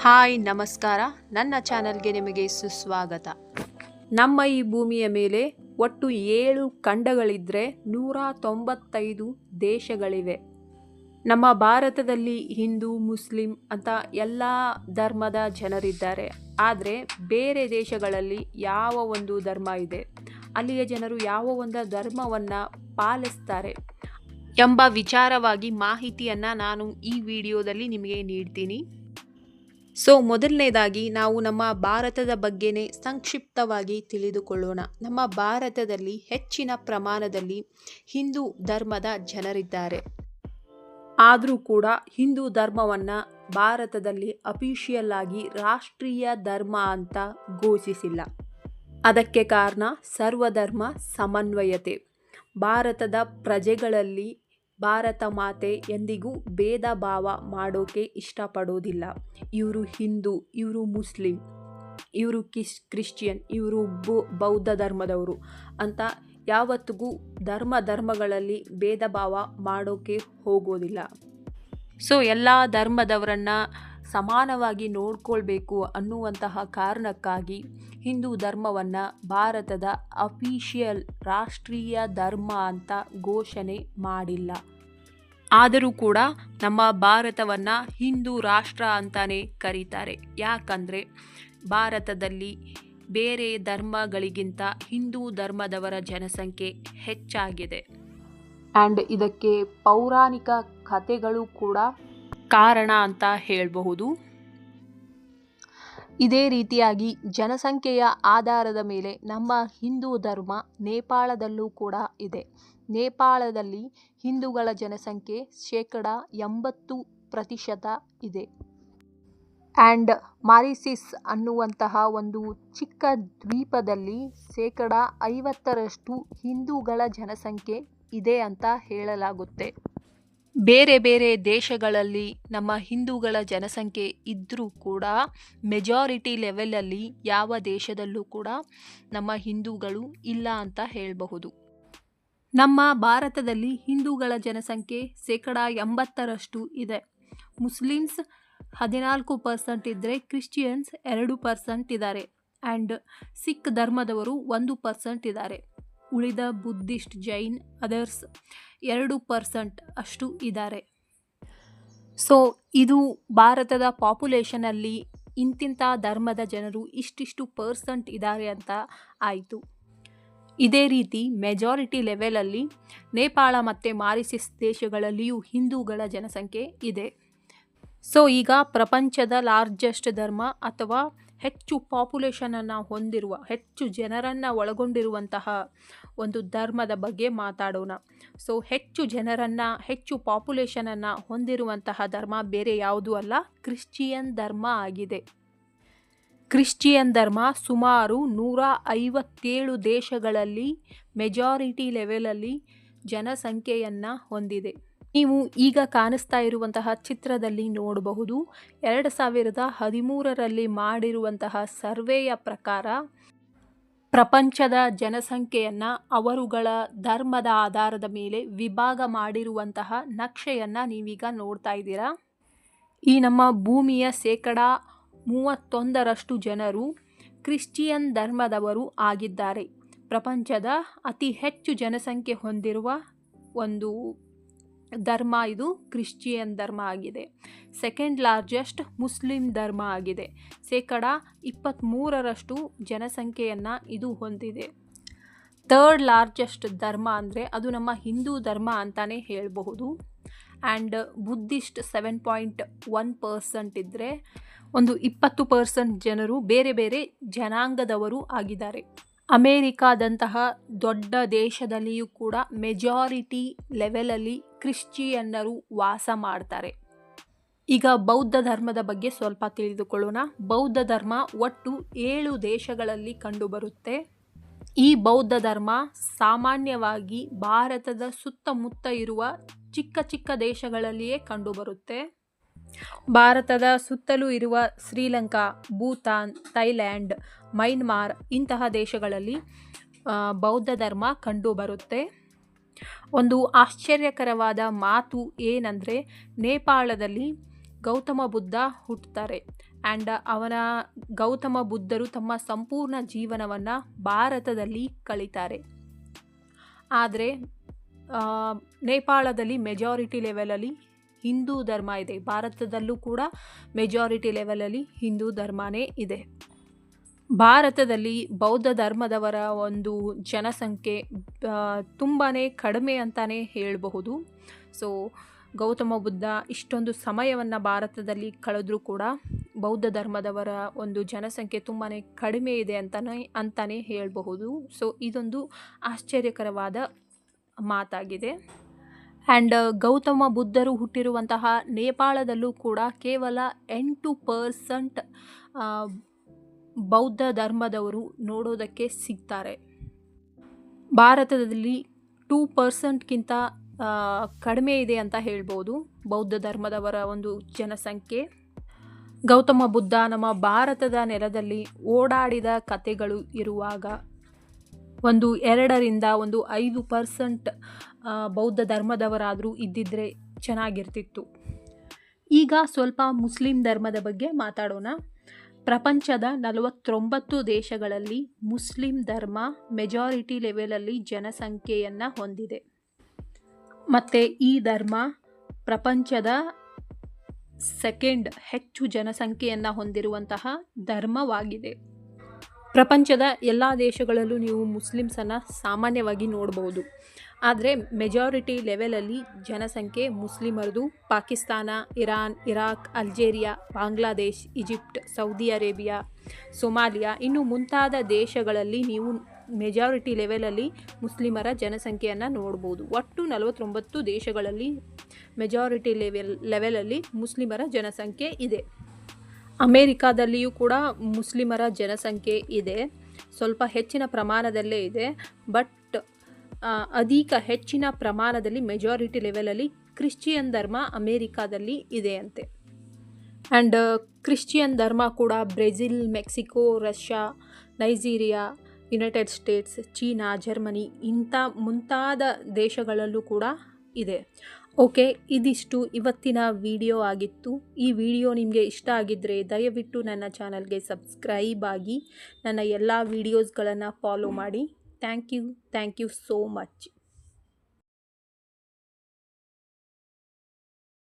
Hi ನಮಸ್ಕಾರ. ನನ್ನ ಚಾನಲ್ಗೆ ನಿಮಗೆ ಸುಸ್ವಾಗತ. ನಮ್ಮ ಈ ಭೂಮಿಯ ಮೇಲೆ ಒಟ್ಟು 7 ಖಂಡಗಳಿದ್ದರೆ 195 ದೇಶಗಳಿವೆ. ನಮ್ಮ ಭಾರತದಲ್ಲಿ ಹಿಂದೂ, ಮುಸ್ಲಿಂ ಅಂತ ಎಲ್ಲ ಧರ್ಮದ ಜನರಿದ್ದಾರೆ. ಆದರೆ ಬೇರೆ ದೇಶಗಳಲ್ಲಿ ಯಾವ ಒಂದು ಧರ್ಮ ಇದೆ, ಅಲ್ಲಿಯ ಜನರು ಯಾವ ಒಂದು ಧರ್ಮವನ್ನು ಪಾಲಿಸ್ತಾರೆ ಎಂಬ ವಿಚಾರವಾಗಿ ಮಾಹಿತಿಯನ್ನು ನಾನು ಈ ವಿಡಿಯೋದಲ್ಲಿ ನಿಮಗೆ ನೀಡ್ತೀನಿ. ಮೊದಲನೇದಾಗಿ ನಾವು ನಮ್ಮ ಭಾರತದ ಬಗ್ಗೆನೇ ಸಂಕ್ಷಿಪ್ತವಾಗಿ ತಿಳಿದುಕೊಳ್ಳೋಣ. ನಮ್ಮ ಭಾರತದಲ್ಲಿ ಹೆಚ್ಚಿನ ಪ್ರಮಾಣದಲ್ಲಿ ಹಿಂದೂ ಧರ್ಮದ ಜನರಿದ್ದಾರೆ. ಆದರೂ ಕೂಡ ಹಿಂದೂ ಧರ್ಮವನ್ನು ಭಾರತದಲ್ಲಿ ಅಫಿಷಿಯಲ್ ಆಗಿ ರಾಷ್ಟ್ರೀಯ ಧರ್ಮ ಅಂತ ಘೋಷಿಸಿಲ್ಲ. ಅದಕ್ಕೆ ಕಾರಣ ಸರ್ವಧರ್ಮ ಸಮನ್ವಯತೆ. ಭಾರತದ ಪ್ರಜೆಗಳಲ್ಲಿ ಭಾರತ ಮಾತೆ ಎಂದಿಗೂ ಭೇದ ಭಾವ ಮಾಡೋಕೆ ಇಷ್ಟಪಡೋದಿಲ್ಲ. ಇವರು ಹಿಂದೂ, ಇವರು ಮುಸ್ಲಿಂ, ಇವರು ಕ್ರಿಶ್ಚಿಯನ್, ಇವರು ಬೌದ್ಧ ಧರ್ಮದವರು ಅಂತ ಯಾವತ್ತಿಗೂ ಧರ್ಮಗಳಲ್ಲಿ ಭೇದ ಭಾವ ಮಾಡೋಕೆ ಹೋಗೋದಿಲ್ಲ. ಎಲ್ಲ ಧರ್ಮದವರನ್ನು ಸಮಾನವಾಗಿ ನೋಡ್ಕೊಳ್ಬೇಕು ಅನ್ನುವಂತಹ ಕಾರಣಕ್ಕಾಗಿ ಹಿಂದೂ ಧರ್ಮವನ್ನು ಭಾರತದ ಅಫಿಷಿಯಲ್ ರಾಷ್ಟ್ರೀಯ ಧರ್ಮ ಅಂತ ಘೋಷಣೆ ಮಾಡಿಲ್ಲ. ಆದರೂ ಕೂಡ ನಮ್ಮ ಭಾರತವನ್ನು ಹಿಂದೂ ರಾಷ್ಟ್ರ ಅಂತಾನೆ ಕರೀತಾರೆ. ಯಾಕಂದರೆ ಭಾರತದಲ್ಲಿ ಬೇರೆ ಧರ್ಮಗಳಿಗಿಂತ ಹಿಂದೂ ಧರ್ಮದವರ ಜನಸಂಖ್ಯೆ ಹೆಚ್ಚಾಗಿದೆ. ಆ್ಯಂಡ್ ಇದಕ್ಕೆ ಪೌರಾಣಿಕ ಕಥೆಗಳು ಕೂಡ ಕಾರಣ ಅಂತ ಹೇಳಬಹುದು. ಇದೇ ರೀತಿಯಾಗಿ ಜನಸಂಖ್ಯೆಯ ಆಧಾರದ ಮೇಲೆ ನಮ್ಮ ಹಿಂದೂ ಧರ್ಮ ನೇಪಾಳದಲ್ಲೂ ಕೂಡ ಇದೆ. ನೇಪಾಳದಲ್ಲಿ ಹಿಂದೂಗಳ ಜನಸಂಖ್ಯೆ 80% ಇದೆ. ಆ್ಯಂಡ್ ಮಾರಿಷಸ್ ಅನ್ನುವಂತಹ ಒಂದು ಚಿಕ್ಕ ದ್ವೀಪದಲ್ಲಿ 50% ಹಿಂದೂಗಳ ಜನಸಂಖ್ಯೆ ಇದೆ ಅಂತ ಹೇಳಲಾಗುತ್ತೆ. ಬೇರೆ ಬೇರೆ ದೇಶಗಳಲ್ಲಿ ನಮ್ಮ ಹಿಂದೂಗಳ ಜನಸಂಖ್ಯೆ ಇದ್ದರೂ ಕೂಡ ಮೆಜಾರಿಟಿ ಲೆವೆಲಲ್ಲಿ ಯಾವ ದೇಶದಲ್ಲೂ ಕೂಡ ನಮ್ಮ ಹಿಂದೂಗಳು ಇಲ್ಲ ಅಂತ ಹೇಳಬಹುದು. ನಮ್ಮ ಭಾರತದಲ್ಲಿ ಹಿಂದೂಗಳ ಜನಸಂಖ್ಯೆ 80% ಇದೆ. ಮುಸ್ಲಿಮ್ಸ್ 14% ಇದ್ದರೆ ಕ್ರಿಶ್ಚಿಯನ್ಸ್ 2% ಇದ್ದಾರೆ. ಆ್ಯಂಡ್ ಸಿಖ್ ಧರ್ಮದವರು 1% ಇದ್ದಾರೆ. ಉಳಿದ ಬುದ್ಧಿಸ್ಟ್, ಜೈನ್, ಅದರ್ಸ್ 2% ಅಷ್ಟು ಇದ್ದಾರೆ. ಇದು ಭಾರತದ ಪಾಪ್ಯುಲೇಷನಲ್ಲಿ ಇಂತಿಂಥ ಧರ್ಮದ ಜನರು ಇಷ್ಟಿಷ್ಟು % ಇದ್ದಾರೆ ಅಂತ ಆಯಿತು. ಇದೇ ರೀತಿ ಮೆಜಾರಿಟಿ ಲೆವೆಲಲ್ಲಿ ನೇಪಾಳ ಮತ್ತು ಮಾರಿಷಸ್ ದೇಶಗಳಲ್ಲಿಯೂ ಹಿಂದೂಗಳ ಜನಸಂಖ್ಯೆ ಇದೆ. ಈಗ ಪ್ರಪಂಚದ ಲಾರ್ಜೆಸ್ಟ್ ಧರ್ಮ ಅಥವಾ ಹೆಚ್ಚು ಪಾಪ್ಯುಲೇಷನನ್ನು ಹೊಂದಿರುವ, ಹೆಚ್ಚು ಜನರನ್ನು ಒಳಗೊಂಡಿರುವಂತಹ ಒಂದು ಧರ್ಮದ ಬಗ್ಗೆ ಮಾತಾಡೋಣ. ಹೆಚ್ಚು ಪಾಪ್ಯುಲೇಷನನ್ನು ಹೊಂದಿರುವಂತಹ ಧರ್ಮ ಬೇರೆ ಯಾವುದೂ ಅಲ್ಲ, ಕ್ರಿಶ್ಚಿಯನ್ ಧರ್ಮ ಆಗಿದೆ. ಕ್ರಿಶ್ಚಿಯನ್ ಧರ್ಮ ಸುಮಾರು 157 ದೇಶಗಳಲ್ಲಿ ಮೆಜಾರಿಟಿ ಲೆವೆಲಲ್ಲಿ ಜನಸಂಖ್ಯೆಯನ್ನು ಹೊಂದಿದೆ. ನೀವು ಈಗ ಕಾಣಿಸ್ತಾ ಇರುವಂತಹ ಚಿತ್ರದಲ್ಲಿ ನೋಡಬಹುದು. 2013ರಲ್ಲಿ ಮಾಡಿರುವಂತಹ ಸರ್ವೆಯ ಪ್ರಕಾರ ಪ್ರಪಂಚದ ಜನಸಂಖ್ಯೆಯನ್ನು ಅವರುಗಳ ಧರ್ಮದ ಆಧಾರದ ಮೇಲೆ ವಿಭಾಗ ಮಾಡಿರುವಂತಹ ನಕ್ಷೆಯನ್ನು ನೀವೀಗ ನೋಡ್ತಾ ಇದ್ದೀರಾ. ಈ ನಮ್ಮ ಭೂಮಿಯ 31% ಜನರು ಕ್ರಿಶ್ಚಿಯನ್ ಧರ್ಮದವರು ಆಗಿದ್ದಾರೆ. ಪ್ರಪಂಚದ ಅತಿ ಹೆಚ್ಚು ಜನಸಂಖ್ಯೆ ಹೊಂದಿರುವ ಒಂದು ಧರ್ಮ ಇದು ಕ್ರಿಶ್ಚಿಯನ್ ಧರ್ಮ ಆಗಿದೆ. ಸೆಕೆಂಡ್ ಲಾರ್ಜೆಸ್ಟ್ ಮುಸ್ಲಿಂ ಧರ್ಮ ಆಗಿದೆ. 23% ಜನಸಂಖ್ಯೆಯನ್ನು ಇದು ಹೊಂದಿದೆ. ಥರ್ಡ್ ಲಾರ್ಜೆಸ್ಟ್ ಧರ್ಮ ಅಂದರೆ ಅದು ನಮ್ಮ ಹಿಂದೂ ಧರ್ಮ ಅಂತಲೇ ಹೇಳಬಹುದು. ಆ್ಯಂಡ್ ಬುದ್ಧಿಸ್ಟ್ 7.1% ಇದ್ದರೆ ಒಂದು 20% ಜನರು ಬೇರೆ ಬೇರೆ ಜನಾಂಗದವರು ಆಗಿದ್ದಾರೆ. ಅಮೇರಿಕಾದಂತಹ ದೊಡ್ಡ ದೇಶದಲ್ಲಿಯೂ ಕೂಡ ಮೆಜಾರಿಟಿ ಲೆವೆಲಲ್ಲಿ ಕ್ರಿಶ್ಚಿಯನ್ನರು ವಾಸ ಮಾಡ್ತಾರೆ. ಈಗ ಬೌದ್ಧ ಧರ್ಮದ ಬಗ್ಗೆ ಸ್ವಲ್ಪ ತಿಳಿದುಕೊಳ್ಳೋಣ. ಬೌದ್ಧ ಧರ್ಮ ಒಟ್ಟು 7 ದೇಶಗಳಲ್ಲಿ ಕಂಡುಬರುತ್ತೆ. ಈ ಬೌದ್ಧ ಧರ್ಮ ಸಾಮಾನ್ಯವಾಗಿ ಭಾರತದ ಸುತ್ತಮುತ್ತ ಇರುವ ಚಿಕ್ಕ ಚಿಕ್ಕ ದೇಶಗಳಲ್ಲಿಯೇ ಕಂಡುಬರುತ್ತೆ. ಭಾರತದ ಸುತ್ತಲೂ ಇರುವ ಶ್ರೀಲಂಕಾ, ಭೂತಾನ್, ಥೈಲ್ಯಾಂಡ್, ಮೈನ್ಮಾರ್ ಇಂತಹ ದೇಶಗಳಲ್ಲಿ ಬೌದ್ಧ ಧರ್ಮ ಕಂಡುಬರುತ್ತೆ. ಒಂದು ಆಶ್ಚರ್ಯಕರವಾದ ಮಾತು ಏನಂದರೆ ನೇಪಾಳದಲ್ಲಿ ಗೌತಮ ಬುದ್ಧ ಹುಟ್ಟುತ್ತಾರೆ. ಆ್ಯಂಡ್ ಗೌತಮ ಬುದ್ಧರು ತಮ್ಮ ಸಂಪೂರ್ಣ ಜೀವನವನ್ನು ಭಾರತದಲ್ಲಿ ಕಳೀತಾರೆ. ಆದರೆ ನೇಪಾಳದಲ್ಲಿ ಮೆಜಾರಿಟಿ ಲೆವೆಲಲ್ಲಿ ಹಿಂದೂ ಧರ್ಮ ಇದೆ. ಭಾರತದಲ್ಲೂ ಕೂಡ ಮೆಜಾರಿಟಿ ಲೆವೆಲಲ್ಲಿ ಹಿಂದೂ ಧರ್ಮನೇ ಇದೆ. ಭಾರತದಲ್ಲಿ ಬೌದ್ಧ ಧರ್ಮದವರ ಒಂದು ಜನಸಂಖ್ಯೆ ತುಂಬಾ ಕಡಿಮೆ ಅಂತಲೇ ಹೇಳಬಹುದು. ಸೊ ಗೌತಮ ಬುದ್ಧ ಇಷ್ಟೊಂದು ಸಮಯವನ್ನು ಭಾರತದಲ್ಲಿ ಕಳೆದ್ರೂ ಕೂಡ ಬೌದ್ಧ ಧರ್ಮದವರ ಒಂದು ಜನಸಂಖ್ಯೆ ತುಂಬಾ ಕಡಿಮೆ ಇದೆ ಅಂತಲೇ ಹೇಳಬಹುದು. ಸೊ ಇದೊಂದು ಆಶ್ಚರ್ಯಕರವಾದ ಮಾತಾಗಿದೆ. ಆ್ಯಂಡ್ ಗೌತಮ ಬುದ್ಧರು ಹುಟ್ಟಿರುವಂತಹ ನೇಪಾಳದಲ್ಲೂ ಕೂಡ ಕೇವಲ 8% ಬೌದ್ಧ ಧರ್ಮದವರು ನೋಡೋದಕ್ಕೆ ಸಿಗ್ತಾರೆ. ಭಾರತದಲ್ಲಿ 2%ಗಿಂತ ಕಡಿಮೆ ಇದೆ ಅಂತ ಹೇಳ್ಬೋದು ಬೌದ್ಧ ಧರ್ಮದವರ ಒಂದು ಜನಸಂಖ್ಯೆ. ಗೌತಮ ಬುದ್ಧ ನಮ್ಮ ಭಾರತದ ನೆಲದಲ್ಲಿ ಓಡಾಡಿದ ಕಥೆಗಳು ಇರುವಾಗ 2ರಿಂದ 5% ಬೌದ್ಧ ಧರ್ಮದವರಾದರೂ ಇದ್ದಿದ್ದರೆ ಚೆನ್ನಾಗಿರ್ತಿತ್ತು. ಈಗ ಸ್ವಲ್ಪ ಮುಸ್ಲಿಂ ಧರ್ಮದ ಬಗ್ಗೆ ಮಾತಾಡೋಣ. ಪ್ರಪಂಚದ 49 ದೇಶಗಳಲ್ಲಿ ಮುಸ್ಲಿಂ ಧರ್ಮ ಮೆಜಾರಿಟಿ ಲೆವೆಲಲ್ಲಿ ಜನಸಂಖ್ಯೆಯನ್ನು ಹೊಂದಿದೆ. ಮತ್ತು ಈ ಧರ್ಮ ಪ್ರಪಂಚದ ಸೆಕೆಂಡ್ ಹೆಚ್ಚು ಜನಸಂಖ್ಯೆಯನ್ನು ಹೊಂದಿರುವಂತಹ ಧರ್ಮವಾಗಿದೆ. ಪ್ರಪಂಚದ ಎಲ್ಲ ದೇಶಗಳಲ್ಲೂ ನೀವು ಮುಸ್ಲಿಮ್ಸನ್ನು ಸಾಮಾನ್ಯವಾಗಿ ನೋಡ್ಬೋದು. ಆದರೆ ಮೆಜಾರಿಟಿ ಲೆವೆಲಲ್ಲಿ ಜನಸಂಖ್ಯೆ ಮುಸ್ಲಿಮರದು Pakistan, Iran, Iraq, Algeria, Bangladesh, Egypt, Saudi Arabia, Somalia ಇನ್ನು ಮುಂತಾದ ದೇಶಗಳಲ್ಲಿ ನೀವು ಮೆಜಾರಿಟಿ ಲೆವೆಲಲ್ಲಿ ಮುಸ್ಲಿಮರ ಜನಸಂಖ್ಯೆಯನ್ನು ನೋಡ್ಬೋದು. ಒಟ್ಟು 49 ದೇಶಗಳಲ್ಲಿ ಮೆಜಾರಿಟಿ ಲೆವೆಲಲ್ಲಿ ಮುಸ್ಲಿಮರ ಜನಸಂಖ್ಯೆ ಇದೆ. ಅಮೇರಿಕಾದಲ್ಲಿಯೂ ಕೂಡ ಮುಸ್ಲಿಮರ ಜನಸಂಖ್ಯೆ ಇದೆ, ಸ್ವಲ್ಪ ಹೆಚ್ಚಿನ ಪ್ರಮಾಣದಲ್ಲೇ ಇದೆ. ಬಟ್ ಹೆಚ್ಚಿನ ಪ್ರಮಾಣದಲ್ಲಿ ಮೆಜಾರಿಟಿ ಲೆವೆಲಲ್ಲಿ ಕ್ರಿಶ್ಚಿಯನ್ ಧರ್ಮ ಅಮೇರಿಕಾದಲ್ಲಿ ಇದೆ ಅಂತೆ. ಆ್ಯಂಡ್ ಕ್ರಿಶ್ಚಿಯನ್ ಧರ್ಮ ಕೂಡ Brazil, Mexico, Russia, Nigeria, United States, China, Germany ಇಂಥ ಮುಂತಾದ ದೇಶಗಳಲ್ಲೂ ಕೂಡ ಇದೆ. ಓಕೆ, ಇದಿಷ್ಟು ಇವತ್ತಿನ ವಿಡಿಯೋ ಆಗಿತ್ತು. ಈ ವಿಡಿಯೋ ನಿಮಗೆ ಇಷ್ಟ ಆಗಿದ್ದರೆ ದಯವಿಟ್ಟು ನನ್ನ ಚಾನಲ್ಗೆ ಸಬ್ಸ್ಕ್ರೈಬ್ ಆಗಿ ನನ್ನ ಎಲ್ಲ ವೀಡಿಯೋಸ್ಗಳನ್ನು ಫಾಲೋ ಮಾಡಿ. Thank you so much.